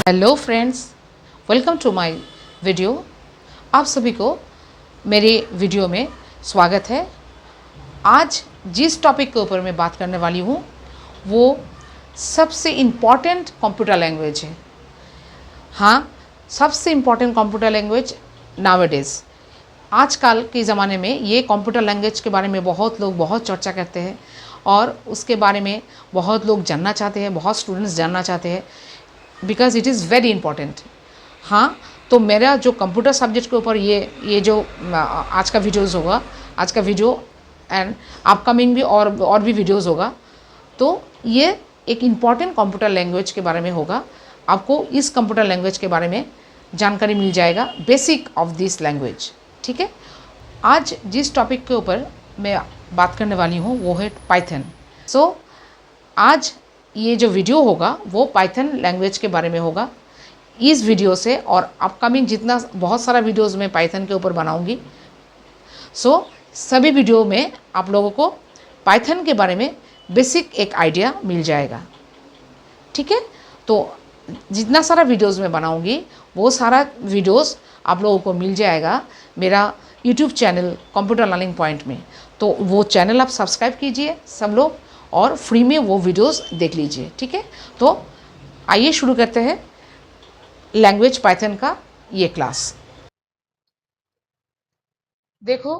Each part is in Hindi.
Hello friends, welcome to my video. आप सभी को मेरे वीडियो में स्वागत है। आज जिस टॉपिक के ऊपर मैं बात करने वाली हूँ वो सबसे इम्पॉर्टेंट कंप्यूटर लैंग्वेज है। हाँ, सबसे इम्पॉर्टेंट कंप्यूटर लैंग्वेज नाउअडेज। आजकल के ज़माने में ये कंप्यूटर लैंग्वेज के बारे में बहुत लोग बहुत चर्चा करते हैं और उसके बारे में बहुत लोग जानना चाहते हैं, बहुत स्टूडेंट्स जानना चाहते हैं, because it is very important. हाँ, तो मेरा जो कंप्यूटर सब्जेक्ट के ऊपर ये जो आज का वीडियोज़ होगा, आज का वीडियो एंड अपकमिंग भी और भी वीडियोज़ होगा, तो ये एक इम्पॉर्टेंट कंप्यूटर लैंग्वेज के बारे में होगा। आपको इस कंप्यूटर लैंग्वेज के बारे में जानकारी मिल जाएगा, बेसिक ऑफ दिस लैंग्वेज। ठीक है, आज जिस टॉपिक के ऊपर मैं बात करने वाली हूँ वो है पाइथन। सो आज ये जो वीडियो होगा वो पाइथन लैंग्वेज के बारे में होगा। इस वीडियो से और अपकमिंग जितना बहुत सारा वीडियोज़ मैं पाइथन के ऊपर बनाऊंगी, सभी वीडियो में आप लोगों को पाइथन के बारे में बेसिक एक आइडिया मिल जाएगा। ठीक है, तो जितना सारा वीडियोज़ मैं बनाऊंगी वो सारा वीडियोज़ आप लोगों को मिल जाएगा मेरा YouTube channel computer learning point में। तो वो चैनल आप सब्सक्राइब कीजिए सब लोग और फ्री में वो वीडियोज़ देख लीजिए। ठीक है, तो आइए शुरू करते हैं लैंग्वेज पाइथन का ये क्लास। देखो,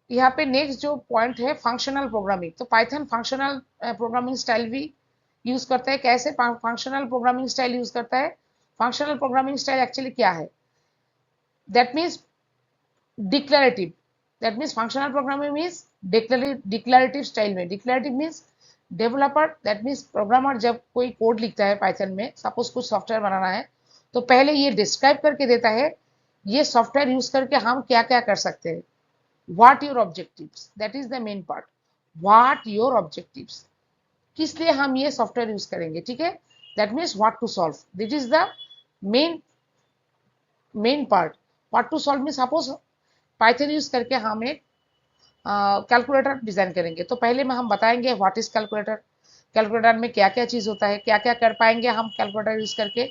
यहाँ पे नेक्स्ट जो पॉइंट है फंक्शनल प्रोग्रामिंग। तो पाइथन फंक्शनल प्रोग्रामिंग स्टाइल भी यूज करता है। कैसे फंक्शनल प्रोग्रामिंग स्टाइल यूज करता है? फंक्शनल प्रोग्रामिंग स्टाइल एक्चुअली क्या है? That means declarative. That means functional programming means declarative style में। Declarative means developer, that means programmer जब कोई कोड लिखता है पाइथन में, सपोज कुछ सॉफ्टवेयर बनाना है, तो पहले ये डिस्क्राइब करके देता है ये सॉफ्टवेयर यूज करके हम क्या क्या कर सकते हैं। what your objectives, that is the main part, what your objectives, किस लिए हम ये सॉफ्टवेयर यूज करेंगे। ठीक है, that means what to solve, that is the main part. What to solve means suppose Python use करके हम एक कैलकुलेटर डिजाइन करेंगे, तो पहले में हम बताएंगे व्हाट इज कैलकुलेटर, कैलकुलेटर में क्या क्या चीज होता है, क्या क्या कर पाएंगे हम कैलकुलेटर यूज करके,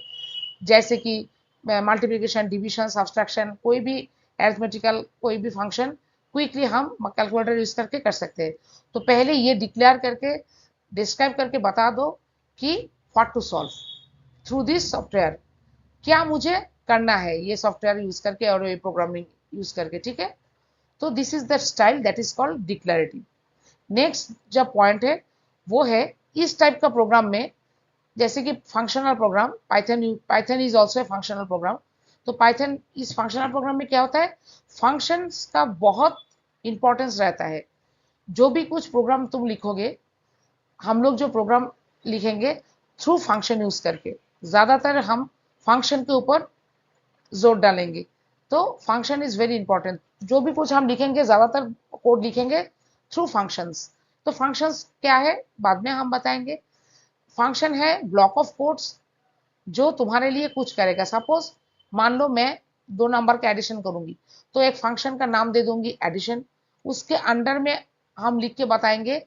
जैसे कि मल्टीप्लिकेशन, डिविजन, सब्सट्रैक्शन, कोई भी अरिथमेटिकल कोई भी फंक्शन क्विकली हम कैलकुलेटर यूज करके कर सकते हैं। तो पहले ये डिक्लेयर करके डिस्क्राइब करके बता दो कि what to solve through this software, क्या मुझे करना है ये सॉफ्टवेयर यूज करके और ये प्रोग्रामिंग यूज करके। ठीक है, तो this is the style that is called declarative. Next जो पॉइंट है वो है इस टाइप का प्रोग्राम में, जैसे कि functional program, Python is also a functional program. तो पाइथन इस फंक्शनल प्रोग्राम में क्या होता है, फंक्शंस का बहुत इंपॉर्टेंस रहता है। जो भी कुछ प्रोग्राम तुम लिखोगे, हम लोग जो प्रोग्राम लिखेंगे थ्रू फंक्शन यूज करके, ज्यादातर हम फंक्शन के ऊपर जोर डालेंगे। तो फंक्शन इज वेरी इंपॉर्टेंट। जो भी कुछ हम लिखेंगे, ज्यादातर कोड लिखेंगे थ्रू फंक्शंस। तो फंक्शंस क्या है बाद में हम बताएंगे। फंक्शन है ब्लॉक ऑफ कोड्स जो तुम्हारे लिए कुछ करेगा। सपोज मान लो मैं 2 नंबर का एडिशन करूंगी, तो एक फंक्शन का नाम दे दूंगी एडिशन। उसके अंडर में हम लिख के बताएंगे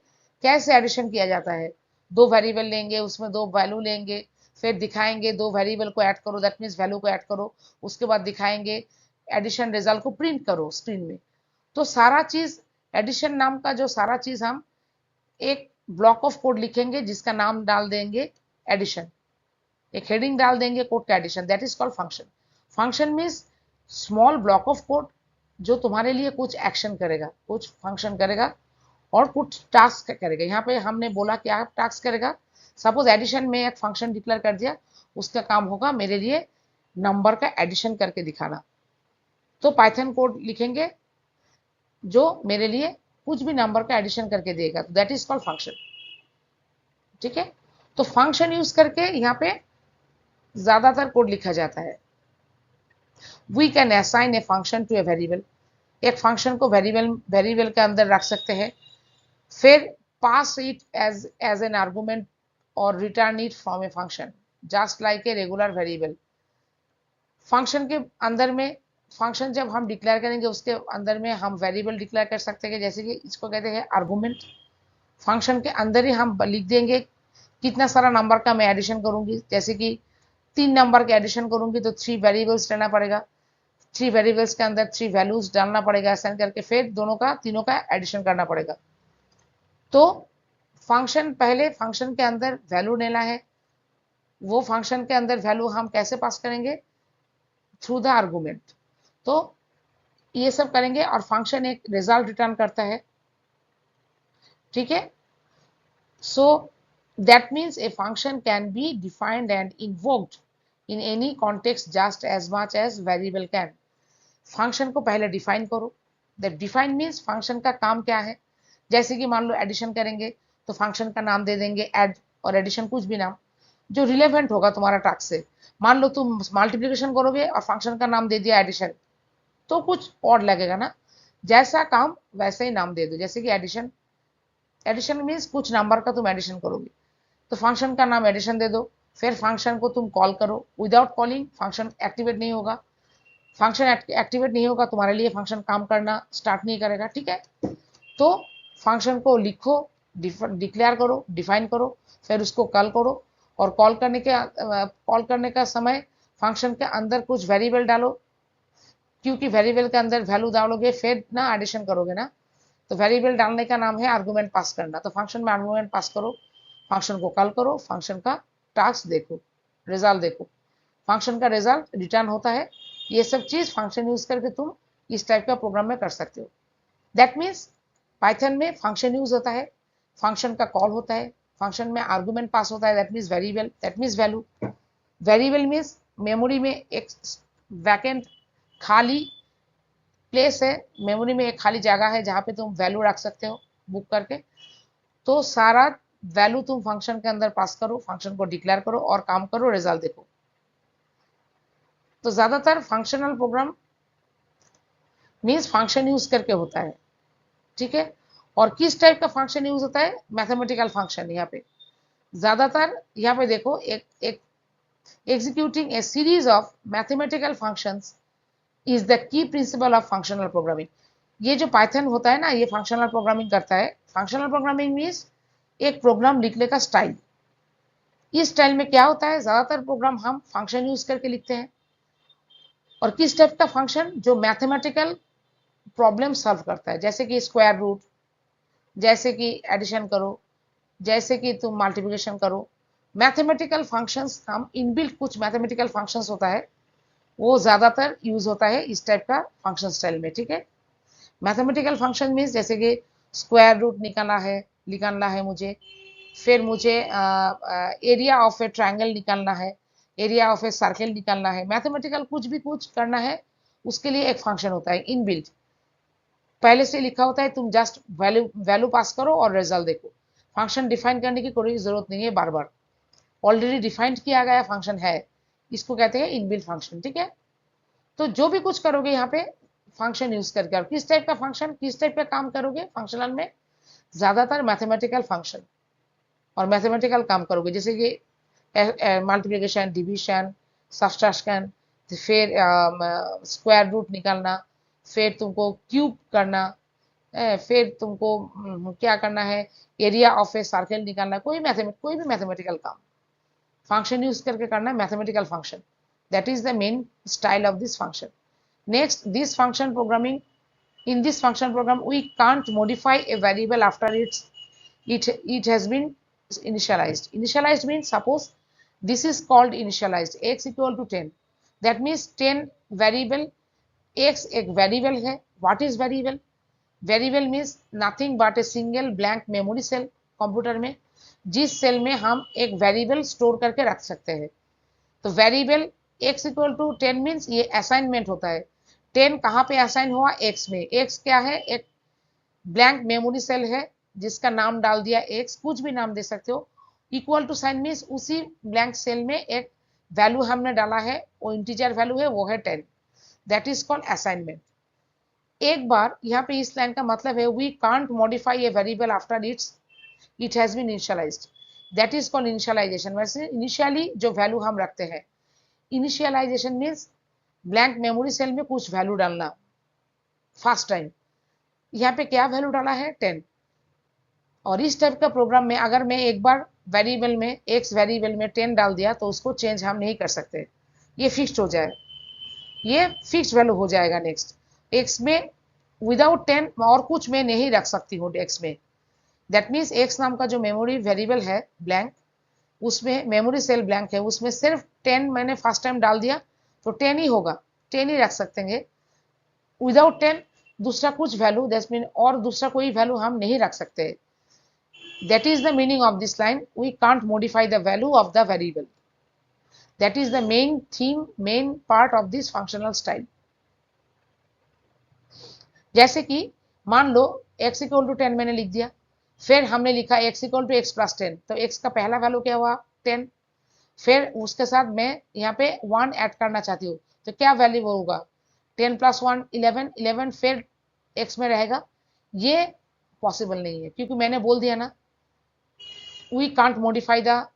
कैसे एडिशन किया जाता है। 2 वेरिएबल लेंगे, उसमें 2 वैल्यू लेंगे, फिर दिखाएंगे 2 वेरिएबल को ऐड करो, दैट मीन्स वैल्यू को ऐड करो, उसके बाद दिखाएंगे एडिशन रिजल्ट को प्रिंट करो स्क्रीन में। तो सारा चीज एडिशन नाम का जो सारा चीज हम एक ब्लॉक ऑफ कोड लिखेंगे जिसका नाम डाल देंगे एडिशन, एक हेडिंग डाल देंगे कोड का addition, that is called function. Function means small block of code जो तुम्हारे लिए कुछ एक्शन करेगा, कुछ फंक्शन करेगा और कुछ टास्क करेगा। यहाँ पे हमने बोला क्या टास्क करेगा। सपोज एडिशन में एक फंक्शन डिक्लेयर कर दिया, उसका काम होगा मेरे लिए नंबर का एडिशन करके दिखाना। तो पाइथन कोड लिखेंगे जो मेरे लिए कुछ भी नंबर का एडिशन करके देगा, तो दैट इज कॉल्ड फंक्शन। ठीक है, तो फंक्शन यूज करके यहाँ पे ज्यादातर कोड लिखा जाता है। We can assign a function to a variable, एक फंक्शन को वेरिएबल के अंदर रख सकते हैं, फिर pass it as an argument और return it from a function just like a regular variable. Function के अंदर में, फंक्शन जब हम डिक्लेयर करेंगे उसके अंदर में हम वेरिएबल डिक्लेयर कर सकते हैं, जैसे कि इसको कहते हैं आर्गुमेंट। फंक्शन के अंदर ही हम लिख देंगे कितना सारा नंबर का मैं एडिशन करूंगी, जैसे कि 3 नंबर के एडिशन करूंगी तो 3 वेरिएबल्स लेना पड़ेगा, 3 वेरिएबल्स के अंदर 3 वैल्यूज डालना पड़ेगा, असाइन करके फिर दोनों का तीनों का एडिशन करना पड़ेगा। तो फंक्शन, पहले फंक्शन के अंदर वैल्यू लेना है, वो फंक्शन के अंदर वैल्यू हम कैसे पास करेंगे, थ्रू द आर्गुमेंट। तो ये सब करेंगे और फंक्शन एक रिजल्ट रिटर्न करता है, ठीक है। So that means a function can be defined and invoked in any context just as much as variable can. Function को पहले डिफाइन करो। दैट डिफाइन मीन्स फंक्शन का काम क्या है। जैसे कि मान लो एडिशन करेंगे तो फंक्शन का नाम दे देंगे ऐड, और एडिशन कुछ भी नाम जो रिलेवेंट होगा तुम्हारा टास्क से। मान लो तुम मल्टीप्लिकेशन करोगे और फंक्शन का नाम दे दिया एडिशन, तो कुछ और लगेगा ना। जैसा काम वैसे ही नाम दे दो, जैसे कि एडिशन, एडिशन मीन्स कुछ नंबर का तुम एडिशन करोगे तो फंक्शन का नाम एडिशन दे दो। फिर फंक्शन को तुम कॉल करो, विदाउट कॉलिंग फंक्शन एक्टिवेट नहीं होगा। फंक्शन एक्टिवेट नहीं होगा, तुम्हारे लिए फंक्शन काम करना स्टार्ट नहीं करेगा, ठीक है। तो फंक्शन को लिखो, डिक्लेयर करो, डिफाइन करो, फिर उसको कॉल करो, और कॉल करने का समय फंक्शन के अंदर कुछ वेरिएबल डालो, क्योंकि वेरिएबल के अंदर वैल्यू डालोगे फिर ना एडिशन करोगे ना। तो वेरिएबल डालने का नाम है आर्गुमेंट पास करना। तो फंक्शन में आर्गुमेंट पास करो, फंक्शन को कॉल करो, फंक्शन का टास्क देखो, रिजल्ट देखो, फंक्शन का रिजल्ट रिटर्न होता है। ये सब चीज फंक्शन यूज करके तुम इस टाइप का प्रोग्राम में कर सकते हो। दैट मीन्स पाइथन में फंक्शन यूज होता है, फंक्शन का कॉल होता है, फंक्शन में आर्गुमेंट पास होता है, that means variable, that means value. Variable means memory में एक वैकेंट खाली प्लेस है, मेमोरी में एक खाली जगह है जहां पे तुम वैल्यू रख सकते हो बुक करके। तो सारा वैल्यू तुम फंक्शन के अंदर पास करो, फंक्शन को डिक्लेयर करो और काम करो, रिजल्ट देखो। तो ज्यादातर functional program means function use करके होता है, ठीक है। और किस टाइप का फंक्शन यूज होता है, मैथमेटिकल फंक्शन। यहाँ पे ज्यादातर, यहाँ पे देखो, एक executing a series of mathematical functions is the key principle of functional programming। ये जो पाइथन होता है ना, ये फंक्शनल प्रोग्रामिंग करता है। फंक्शनल प्रोग्रामिंग मीन्स एक प्रोग्राम लिखने का स्टाइल। इस स्टाइल में क्या होता है, ज्यादातर प्रोग्राम हम फंक्शन यूज करके लिखते हैं। और किस टाइप का फंक्शन, जो मैथमेटिकल प्रॉब्लम सॉल्व करता है, जैसे कि स्क्वायर रूट, जैसे कि एडिशन करो, जैसे कि तुम मल्टीप्लिकेशन करो। मैथमेटिकल फंक्शंस, हम इनबिल्ट कुछ मैथमेटिकल फंक्शंस होता है, वो ज्यादातर यूज होता है इस टाइप का फंक्शन स्टाइल में, ठीक है। मैथमेटिकल फंक्शन मीन्स जैसे कि स्क्वायर रूट निकालना है मुझे, फिर मुझे एरिया ऑफ ए ट्रायंगल निकालना है, एरिया ऑफ ए सर्कल निकालना है। मैथमेटिकल कुछ भी कुछ करना है, उसके लिए एक फंक्शन होता है इनबिल्ट, पहले से लिखा होता है। तुम जस्ट वैल्यू पास करो और रिजल्ट देखो। फंक्शन डिफाइन करने की कोई जरूरत नहीं है, बार बार ऑलरेडी डिफाइंड किया गया फंक्शन है, इसको कहते हैं इनबिल्ट फंक्शन, ठीक है। तो जो भी कुछ करोगे यहाँ पे फंक्शन यूज करके, और किस टाइप का फंक्शन, किस टाइप का काम करोगे फंक्शनल में, ज्यादातर मैथमेटिकल फंक्शन और मैथमेटिकल काम करोगे, जैसे कि मल्टीप्लिकेशन, डिवीजन, सब्ट्रैक्शन, फिर स्क्वायर रूट निकालना, फिर तुमको क्यूब करना, फिर तुमको क्या करना है, एरिया ऑफ ए सर्कल निकालना। कोई भी मैथमेटिकल काम फंक्शन यूज करके करना है, mathematical function. That is the main style of this function. Next, this function programming, in this function program we can't modify a variable after it has been initialized. Initialized means, suppose this is called initialized, x equal to 10, that means 10 variable, x एक variable है। what is variable? Variable means nothing but a single blank memory cell computer में, जिस सेल में हम एक वेरिएबल स्टोर करके रख सकते हैं। तो variable x equal to 10 means ये असाइनमेंट होता है। 10 कहाँ पे असाइन हुआ, x में। x क्या है, एक ब्लैंक मेमोरी सेल है जिसका नाम डाल दिया x, कुछ भी नाम दे सकते हो। इक्वल टू साइन मीन्स उसी ब्लैंक सेल में एक वैल्यू हमने डाला है, वो इंटीजर वैल्यू है, वो है 10। That is called assignment. एक बार यहाँ पे इस लाइन का मतलब है, we can't modify a variable after it has been initialized, that is called initialization. वैसे इनिशियली जो वैल्यू हम रखते हैं, initialization means blank memory cell में कुछ वैल्यू डालना फर्स्ट टाइम। यहाँ पे क्या वैल्यू डाला है, 10। और इस टाइप का प्रोग्राम में अगर मैं एक बार वेरिएबल में, एक्स वेरिएबल में 10 डाल दिया तो उसको चेंज हम नहीं कर सकते, ये फिक्स्ड हो जाए, ये फिक्स्ड वैल्यू हो जाएगा। नेक्स्ट, एक्स में विदाउट 10 और कुछ मैं नहीं रख सकती हूँ एक्स में। दैट मीन्स एक्स नाम का जो मेमोरी वेरिएबल है ब्लैंक, उसमें मेमोरी सेल ब्लैंक है, उसमें सिर्फ 10 मैंने फर्स्ट टाइम डाल दिया तो 10 ही होगा, 10 ही रख सकते हैं। विदाउट 10 दूसरा कुछ वैल्यू, दैट मीन और दूसरा कोई वैल्यू हम नहीं रख सकते। That is the meaning of this line, we can't modify the value of the variable. That is the main theme, main part of this functional style. जैसे कि मान लो x इक्वल टू 10 मैंने लिख दिया, फिर हमने लिखा x equal to x plus 10, तो x का पहला वैल्यू क्या हुआ 10, फिर उसके साथ मैं यहाँ पे 1 ऐड करना चाहती हूँ, तो क्या वैल्यू होगा 10 प्लस 1 11, 11 फिर x में रहेगा। ये पॉसिबल नहीं है, क्योंकि मैंने बोल दिया ना, we can't modify the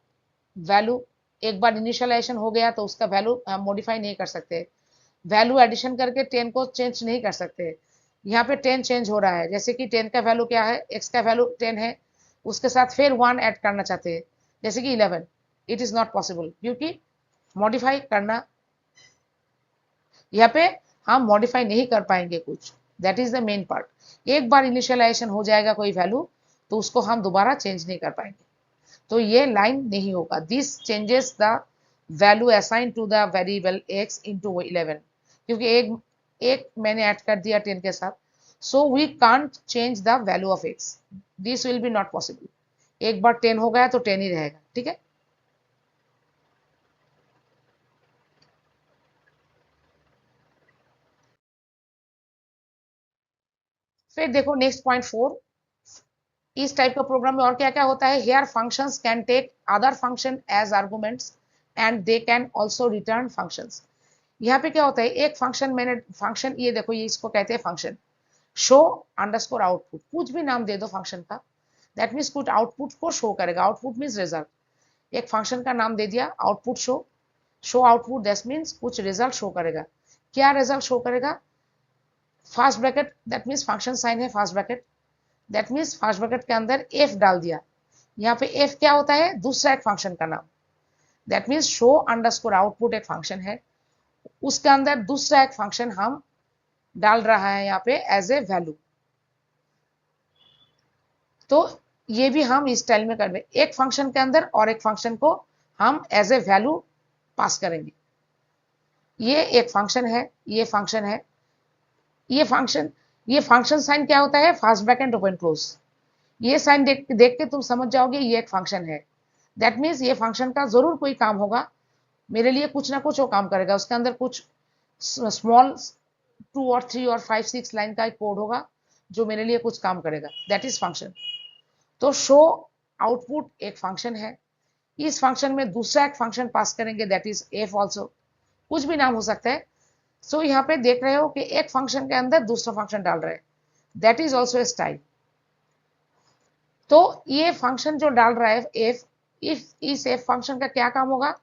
value. एक बार इनिशियलाइजेशन हो गया तो उसका वैल्यू हम मॉडिफाई नहीं कर सकते, वैल्यू एडिशन करके 10 को चेंज नहीं कर सकते। यहाँ पे 10 चेंज हो रहा है, जैसे कि 10 का वैल्यू क्या है, x का वैल्यू 10 है, उसके साथ फिर 1 ऐड करना चाहते हैं, जैसे कि 11, इट इज नॉट पॉसिबल, क्योंकि मॉडिफाई करना यहाँ पे हम मॉडिफाई नहीं कर पाएंगे कुछ। That is the main part. एक बार इनिशियलाइजेशन हो जाएगा कोई वैल्यू तो उसको हम दोबारा चेंज नहीं कर पाएंगे, तो ये लाइन नहीं होगा। This changes the value assign to the variable x into 11, क्योंकि एक मैंने ऐड कर दिया 10 के साथ, so we can't change the value of x, this will be not possible. एक बार 10 हो गया तो 10 ही रहेगा, ठीक है। फिर देखो नेक्स्ट पॉइंट 4, इस टाइप का प्रोग्राम में और क्या क्या होता है, here functions can take other function as arguments and they can also return functions. यहाँ पे क्या होता है, एक फंक्शन मैंने, फंक्शन ये देखो, ये इसको कहते हैं फंक्शन, शो अंडरस्कोर आउटपुट, कुछ भी नाम दे दो फंक्शन का, दैट मीन्स कुछ आउटपुट को शो करेगा, आउटपुट मीन्स रिजल्ट। एक फंक्शन का नाम दे दिया output show, show output that means कुछ रिजल्ट शो करेगा। क्या रिजल्ट शो करेगा, first bracket, that means function sign है first bracket, that means first bracket के अंदर एफ डाल दिया। यहाँ पे एफ क्या होता है, दूसरा एक फंक्शन का नाम, that means show underscore output एक फंक्शन है, उसके अंदर दूसरा एक फंक्शन हम डाल रहा है यहाँ पे एज ए वैल्यू। तो ये भी हम इस स्टाइल में कर, एक फंक्शन के अंदर और एक फंक्शन को हम एज ए वैल्यू पास करेंगे। ये एक फंक्शन है, ये फंक्शन है, ये फंक्शन साइन क्या होता है, फास्ट ब्रैकेट ओपन क्लोज। ये साइन देख के तुम समझ जाओगे ये एक फंक्शन है, दैट मीन्स ये फंक्शन का जरूर कोई काम होगा, मेरे लिए कुछ ना कुछ वो काम करेगा, उसके अंदर कुछ स्मॉल 2 और 3 और 5 6 लाइन का एक कोड होगा जो मेरे लिए कुछ काम करेगा, दैट इज फंक्शन। तो शो आउटपुट एक फंक्शन है, इस फंक्शन में दूसरा एक फंक्शन पास करेंगे, दैट इज एफ ऑल्सो, कुछ भी नाम हो सकता है। सो यहाँ पे देख रहे हो कि एक फंक्शन के अंदर दूसरा फंक्शन डाल रहे हैं, that is also A style. तो ये फंक्शन जो डाल रहा है एफ, इस एफ फंक्शन का क्या काम होगा,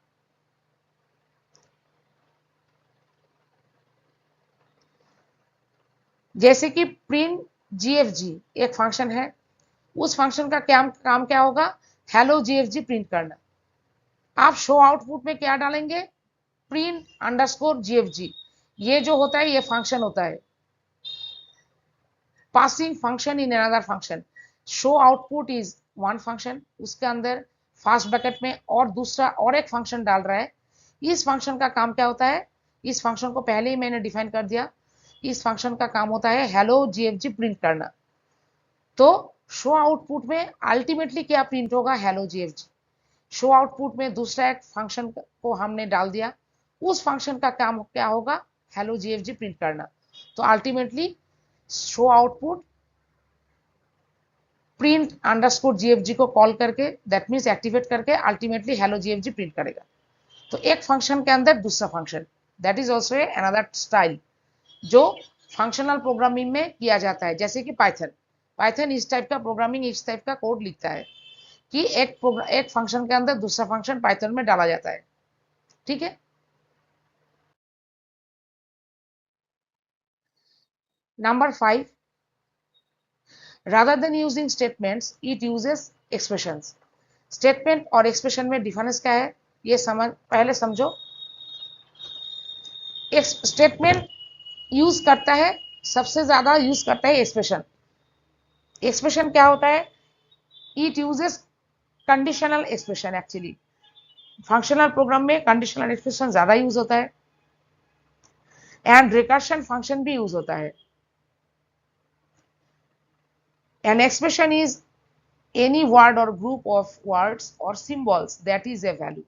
जैसे कि प्रिंट जीएफजी एक फंक्शन है, उस फंक्शन का क्या काम क्या होगा, हेलो जीएफजी प्रिंट करना। आप शो आउटपुट में क्या डालेंगे, प्रिंट अंडरस्कोर जीएफजी, ये जो होता है ये फंक्शन होता है, passing function in another function. Show output is one function, उसके अंदर फास्ट ब्रैकेट में और दूसरा और एक फंक्शन डाल रहा है। इस फंक्शन का काम क्या होता है, इस फंक्शन को पहले ही मैंने डिफाइन कर दिया, इस फंक्शन का काम होता है हेलो जीएफजी प्रिंट करना। तो शो आउटपुट में अल्टीमेटली क्या प्रिंट होगा, हेलो जीएफजी। शो आउटपुट में दूसरा एक फंक्शन को हमने डाल दिया, उस फंक्शन का काम क्या होगा, हेलो जीएफजी प्रिंट करना। तो ultimately show output print underscore GFG को कॉल करके, दैट मीन्स एक्टिवेट करके अल्टीमेटली हेलो जीएफजी प्रिंट करेगा। तो एक फंक्शन के अंदर दूसरा function, that is also another style जो फंक्शनल प्रोग्रामिंग में किया जाता है। जैसे कि पाइथन, पाइथन इस टाइप का प्रोग्रामिंग, इस टाइप का कोड लिखता है कि एक फंक्शन के अंदर दूसरा फंक्शन पाइथन में डाला जाता है, ठीक है। Number 5, rather than using statements it uses expressions। Statement और एक्सप्रेशन में डिफरेंस क्या है ये पहले समझो। स्टेटमेंट यूज करता है, सबसे ज्यादा यूज करता है एक्सप्रेशन। एक्सप्रेशन क्या होता है? It uses conditional expression. Actually functional program में कंडीशनल एक्सप्रेशन ज्यादा यूज होता है, एंड रिकर्शन फंक्शन भी यूज होता है। An expression is any word or group of words or symbols that is a value.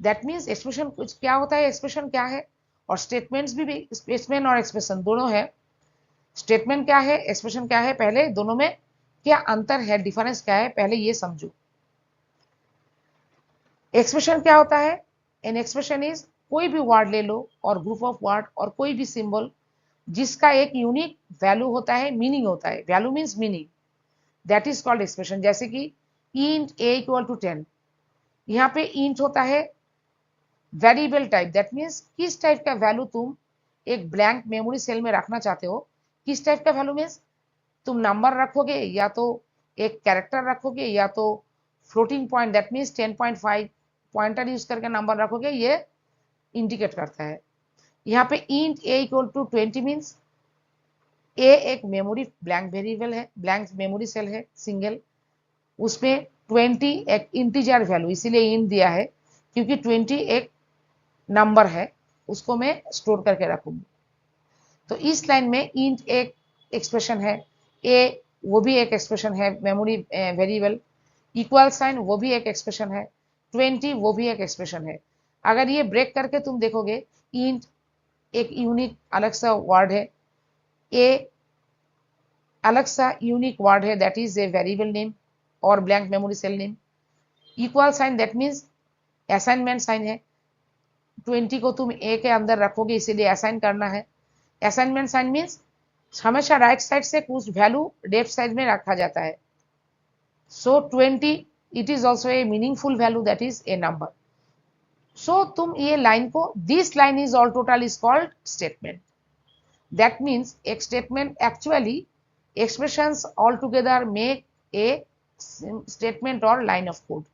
That means expression कुछ क्या होता है, expression क्या है, और statements भी statement और expression दोनों है। statement क्या है, expression क्या है, पहले दोनों में क्या अंतर है, डिफरेंस क्या है, पहले ये समझो। एक्सप्रेशन क्या होता है? एन एक्सप्रेशन इज कोई भी वर्ड ले लो और ग्रुप ऑफ वर्ड और कोई भी सिंबल जिसका एक यूनिक वैल्यू होता है, मीनिंग होता है। Value means meaning, that is called expression. जैसे कि इंट ए इक्वल टू 10, यहाँ पे इंट होता है वेरिएबल टाइप। दैट मीन्स किस टाइप का वैल्यू तुम एक ब्लैंक मेमोरी सेल में रखना चाहते हो। किस टाइप का वैल्यू मीन्स तुम नंबर रखोगे, या तो एक कैरेक्टर रखोगे, या तो floating point, that means 10.5 pointer use करके नंबर रखोगे, ये इंडिकेट करता है। यहाँ पे int a equal to 20 means a एक मेमोरी ब्लैंक वेरिएबल है, ब्लैंक मेमोरी सेल है सिंगल, उसमें 20 एक इंटीजर वैल्यू, इसीलिए इंट दिया है क्योंकि 20 एक नंबर है, उसको मैं स्टोर करके रखूंगी। तो इस लाइन में इंट एक एक्सप्रेशन है, ए वो भी एक एक्सप्रेशन है मेमोरी वेरिएबल, इक्वल साइन वो भी एक एक्सप्रेशन है, 20 वो भी एक एक्सप्रेशन है। अगर ये ब्रेक करके तुम देखोगे, इंट एक यूनिक अलग सा वर्ड है, ए अलग सा यूनिक वर्ड है, that is a variable name और blank memory cell name. Equal sign that means assignment sign है, 20 को तुम ए के अंदर रखोगे इसीलिए असाइन करना है। असाइनमेंट साइन मीन्स हमेशा राइट साइड से कुछ वैल्यू लेफ्ट साइड में रखा जाता है। So 20 it is also a meaningful value, that is a number. So तुम ये लाइन को, this line is all total is called statement. That means एक statement actually expressions altogether make a statement or line of code।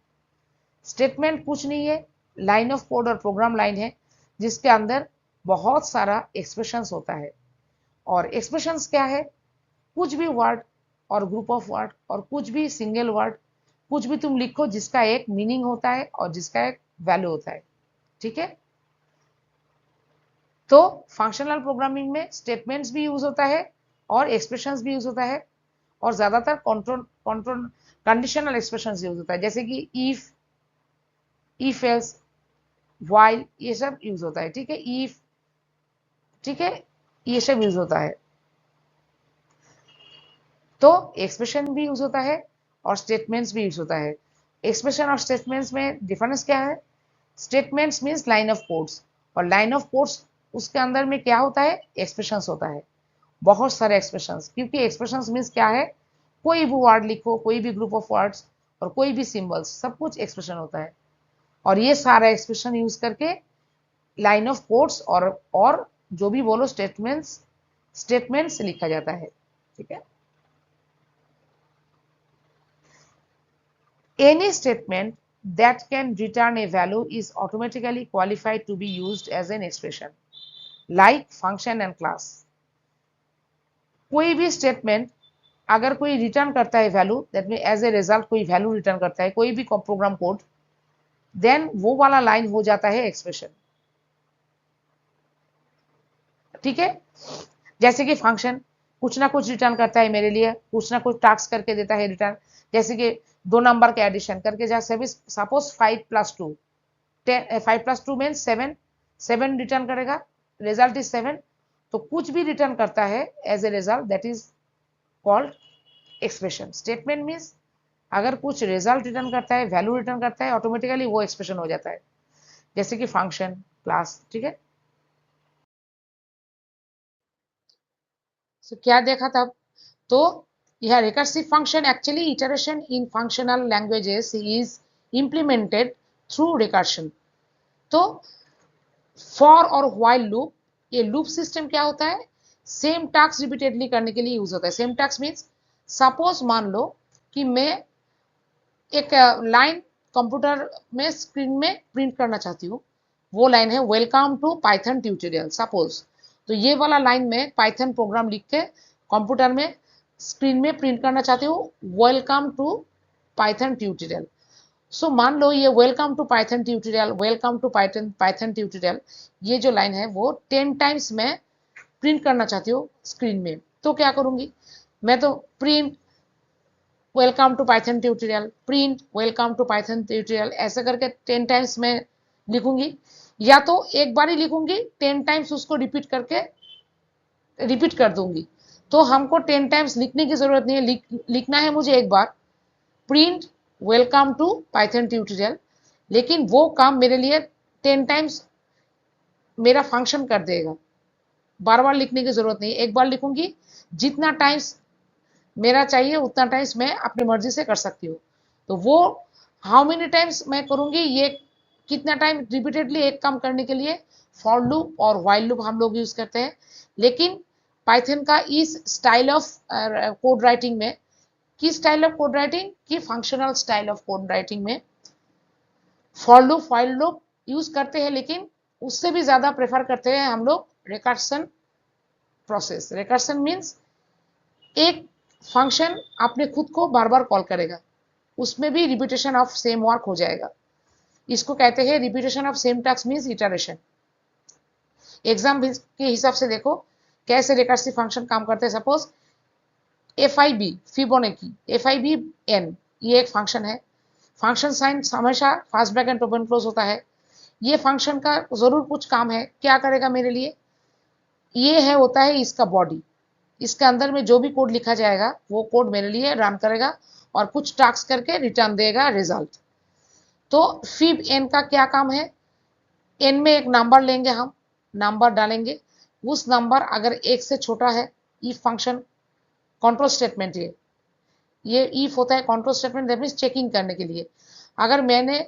Statement कुछ नहीं है, लाइन ऑफ कोड और प्रोग्राम लाइन है जिसके अंदर बहुत सारा एक्सप्रेशंस होता है। और एक्सप्रेशंस क्या है? कुछ भी वर्ड और ग्रुप ऑफ वर्ड और कुछ भी सिंगल वर्ड, कुछ भी तुम लिखो जिसका एक मीनिंग होता है और जिसका एक वैल्यू होता है। ठीक है, तो फंक्शनल प्रोग्रामिंग में स्टेटमेंट्स भी यूज होता है और एक्सप्रेशंस भी यूज होता है, और ज्यादातर कंट्रोल कंडीशनल एक्सप्रेशंस यूज होता है, जैसे कि इफ एल्स, व्हाइल, ये सब यूज होता है। ठीक है, इफ, ठीक है, ये सब यूज होता है। तो एक्सप्रेशन भी यूज होता है और स्टेटमेंट्स भी यूज होता है। एक्सप्रेशन और स्टेटमेंट्स में डिफरेंस क्या है? Statements means line of codes, और लाइन ऑफ कोड्स उसके अंदर में क्या होता है? एक्सप्रेशंस होता है, बहुत सारे एक्सप्रेशंस। क्योंकि एक्सप्रेशंस मीन्स क्या है? कोई भी वर्ड लिखो, कोई भी ग्रुप ऑफ वर्ड्स और कोई भी सिंबल्स, सब कुछ एक्सप्रेशन होता है। और ये सारा एक्सप्रेशन यूज करके लाइन ऑफ कोड्स और जो भी बोलो स्टेटमेंट्स लिखा जाता है। ठीक है, any statement that can return a value is automatically qualified to be used as an expression, like function and class। कोई भी स्टेटमेंट अगर कोई रिटर्न करता है value, that mean as a result कोई वैल्यू रिटर्न करता है, कोई भी प्रोग्राम कोड, देन वो वाला लाइन हो जाता है एक्सप्रेशन। ठीक है, जैसे कि फंक्शन कुछ ना कुछ रिटर्न करता है मेरे लिए, कुछ ना कुछ टास्क करके देता है रिटर्न, जैसे कि दो नंबर के एडिशन करके, जैसे सपोज 5+2, 5+2 मीन्स 7, 7 रिटर्न करेगा, रिजल्ट इज 7। तो कुछ भी रिटर्न करता है as a result, that is called expression. Statement means अगर कुछ रिजल्ट रिटर्न करता है, वैल्यू रिटर्न करता है, ऑटोमेटिकली वो एक्सप्रेशन हो जाता है, जैसे कि फंक्शन, क्लास। ठीक है, तो क्या देखा तब? तो यह recursive function actually iteration in functional languages is implemented through recursion. तो फॉर और व्हाइल लूप, ये लूप सिस्टम क्या होता है? सेम टास्क रिपीटेडली करने के लिए यूज होता है। सेम टास्क मीन्स सपोज मान लो कि मैं एक लाइन कंप्यूटर में स्क्रीन में प्रिंट करना चाहती हूँ, वो लाइन है welcome to Python tutorial suppose. तो ये वाला लाइन में पाइथन प्रोग्राम लिख के कंप्यूटर में स्क्रीन में प्रिंट करना चाहती हूँ, welcome to Python tutorial. So मान लो ये welcome to Python tutorial, welcome to Python Python tutorial, ये जो लाइन है वो 10 टाइम्स मैं प्रिंट करना चाहती हूँ स्क्रीन में। तो क्या करूंगी मैं, तो print welcome to Python tutorial, print welcome to Python tutorial, ऐसे करके 10 टाइम्स मैं लिखूंगी। या तो एक बार ही लिखूंगी, 10 टाइम्स उसको रिपीट करके रिपीट कर दूंगी। तो हमको 10 टाइम्स लिखने की जरूरत नहीं है, लिखना है मुझे एक बार, print welcome to Python tutorial, लेकिन वो काम मेरे लिए 10 टाइम्स मेरा फंक्शन कर देगा। बार बार लिखने की जरूरत नहीं, एक बार लिखूंगी, जितना टाइम्स मेरा चाहिए उतना टाइम्स मैं अपनी मर्जी से कर सकती हूँ। तो वो हाउ मेनी टाइम्स मैं करूंगी, ये कितना टाइम रिपीटेडली एक काम करने के लिए फॉर लूप और व्हाइल लूप हम लोग यूज करते हैं। लेकिन पाइथन का इस स्टाइल ऑफ कोड राइटिंग में, किस स्टाइल ऑफ कोड राइटिंग की functional style of code writing में for loop while loop use करते हैं, लेकिन उससे भी ज्यादा प्रेफर करते हैं हम लोग रिकर्सन प्रोसेस। रिकर्सन मीन्स एक फंक्शन अपने खुद को बार बार कॉल करेगा, उसमें भी रिपीटेशन ऑफ सेम वर्क हो जाएगा। इसको कहते हैं repetition of same task means iteration. Exam के हिसाब से देखो कैसे रिकर्सिव फंक्शन काम करते हैं। सपोज FIB फिबोनाची, FIBN, ये एक फंक्शन है। फंक्शन साइन हमेशा फास्ट ब्रैकेट ओपन क्लोज होता है। ये फंक्शन का जरूर कुछ काम है, क्या करेगा मेरे लिए, ये है होता है इसका बॉडी, इसके अंदर में जो भी कोड लिखा जाएगा वो कोड मेरे लिए रन करेगा और कुछ टास्क करके रिटर्न देगा रिजल्ट। तो फिब एन का क्या काम है, एन में एक नंबर लेंगे हम, नंबर डालेंगे, उस नंबर अगर एक से छोटा है, इफ फंक्शन कंट्रोल स्टेटमेंट, ये इफ होता है control statement, that means checking करने के लिए। अगर मैंने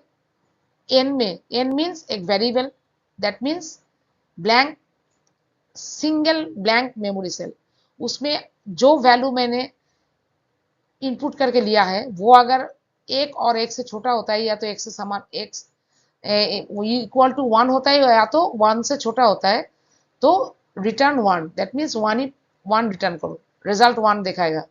एन में, एन मीन्स एक variable, that means blank, single blank memory cell, उसमें जो वैल्यू मैंने इनपुट करके लिया है वो अगर एक और एक से छोटा होता है, या तो एक से समान, एक इक्वल टू 1 होता है, या तो 1 से छोटा होता है, तो रिटर्न 1, दैट मीन्स 1 रिटर्न करो, रिजल्ट 1 दिखाएगा।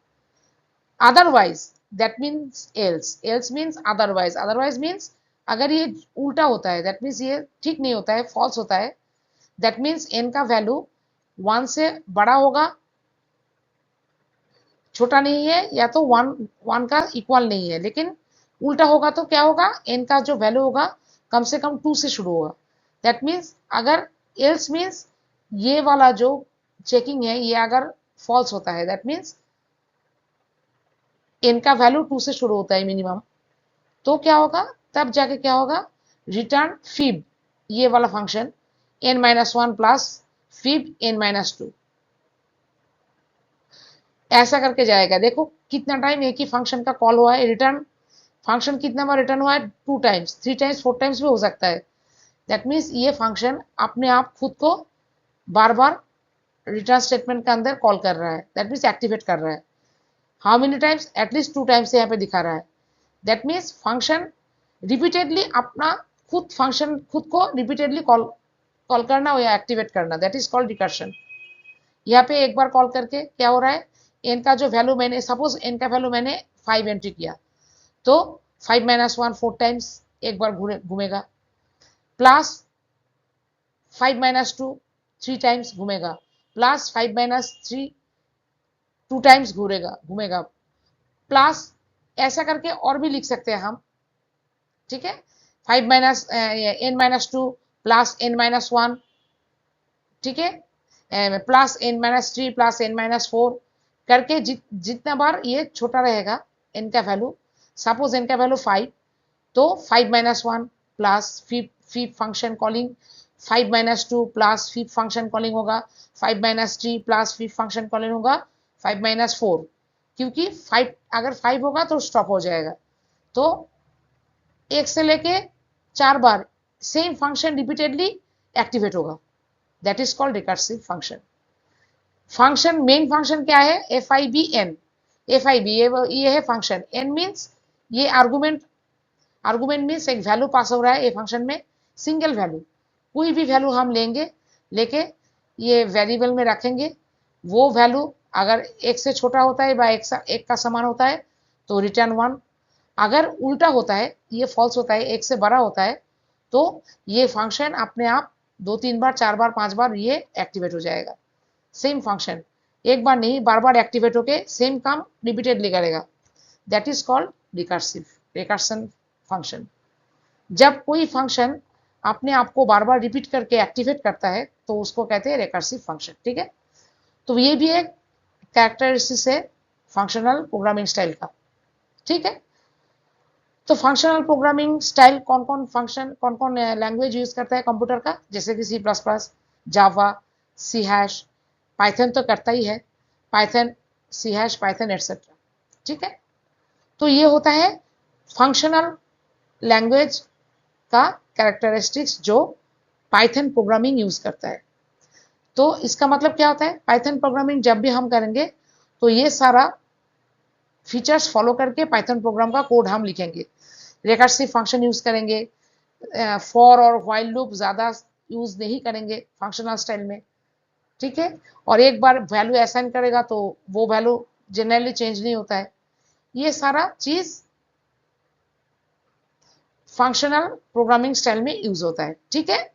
Otherwise that means else, else means otherwise, otherwise means अगर ये उल्टा होता है, दैट मीन्स ये ठीक नहीं होता है, फॉल्स होता है, दैट मीन्स एन का वैल्यू 1 से बड़ा होगा, छोटा नहीं है, या तो 1 का इक्वल नहीं है। लेकिन उल्टा होगा तो क्या होगा, एन का जो वैल्यू होगा कम से कम 2 से शुरू होगा। दैट मीन्स अगर एल्स मीन्स ये वाला जो चेकिंग है ये अगर फॉल्स होता है, दैट मीन्स एन का वैल्यू 2 से शुरू होता है मिनिमम, तो क्या होगा, तब जाके क्या होगा, रिटर्न फिब, ये वाला function n-1 plus fib n-2, ऐसा करके जाएगा। देखो कितना टाइम एक ही फंक्शन का कॉल हुआ है, रिटर्न फंक्शन कितना बार रिटर्न हुआ है, 2 टाइम्स, 3 टाइम्स, 4 टाइम्स भी हो सकता है। दैट मीन्स ये फंक्शन अपने आप खुद को बार बार रिटर्न स्टेटमेंट के अंदर कॉल कर रहा है, दैट मीन्स एक्टिवेट कर रहा है। How many times, at least 2 times यहाँ पे दिखा रहा है। दैट मीन्स फंक्शन रिपीटेडली अपना खुद फंक्शन खुद को रिपीटेडली कॉल कॉल करना या एक्टिवेट करना, दैट इज कॉल्ड रिकर्शन। यहाँ पे एक बार कॉल करके क्या हो रहा है, एन का जो वैल्यू मैंने, सपोज एन का वैल्यू मैंने 5 एंट्री किया, तो 5-1 4 टाइम्स एक बार घूमेगा, प्लस 5-2 3 टाइम्स घूमेगा, प्लस 5-3 2 टाइम्स घूमेगा, प्लस ऐसा करके और भी लिख सकते हैं हम, ठीक है, 5-n-2 प्लस n-1, ठीक है, प्लस n-3 प्लस n-4 करके जितना बार ये छोटा रहेगा n का वैल्यू, सपोज n का वैल्यू 5, तो 5-1 प्लस फिर फंक्शन कॉलिंग, 5-2 प्लस फिर फंक्शन कॉलिंग होगा, 5-3 प्लस फिर फंक्शन कॉलिंग होगा, 5-4, क्योंकि 5 अगर 5 होगा तो स्टॉप हो जाएगा। तो एक से लेके 4 बार सेम फंक्शन रिपीटेडली एक्टिवेट होगा, that is called recursive function. Function main function क्या है, FIBN, FIB ये है फंक्शन, N मीन्स ये आर्गुमेंट मीन्स एक वैल्यू पास हो रहा है ये फंक्शन में, सिंगल वैल्यू, कोई भी वैल्यू हम लेके ये वेरिएबल में रखेंगे, वो वैल्यू अगर एक से छोटा होता है या एक का समान होता है तो रिटर्न 1, अगर उल्टा होता है, ये फॉल्स होता है, एक से बड़ा होता है, तो ये फंक्शन अपने आप 2-3 बार 4 बार 5 बार ये एक्टिवेट हो जाएगा। सेम फंक्शन एक बार नहीं, बार बार एक्टिवेट होके सेम काम रिपीटेडली करेगा, that is called recursion function. जब कोई फंक्शन अपने आप को बार बार रिपीट करके एक्टिवेट करता है तो उसको कहते हैं रिकर्सिव फंक्शन। ठीक है, तो ये भी एक कैरेक्टरिस्टिक्स है फंक्शनल प्रोग्रामिंग स्टाइल का। ठीक है, तो फंक्शनल प्रोग्रामिंग स्टाइल कौन कौन लैंग्वेज यूज करता है कंप्यूटर का, जैसे कि C++, Java, C hash, Python तो करता ही है, Python, C hash, Python etcetera. ठीक है, तो ये होता है फंक्शनल लैंग्वेज का कैरेक्टरिस्टिक्स जो पाइथन प्रोग्रामिंग यूज करता है। तो इसका मतलब क्या होता है, पाइथन प्रोग्रामिंग जब भी हम करेंगे तो ये सारा फीचर्स फॉलो करके पाइथन प्रोग्राम का कोड हम लिखेंगे। रिकर्सिव फंक्शन यूज करेंगे, फॉर और व्हाइल लूप ज्यादा यूज नहीं करेंगे फंक्शनल स्टाइल में। ठीक है, और एक बार वैल्यू असाइन करेगा तो वो वैल्यू जनरली चेंज नहीं होता है। ये सारा चीज फंक्शनल प्रोग्रामिंग स्टाइल में यूज होता है। ठीक है,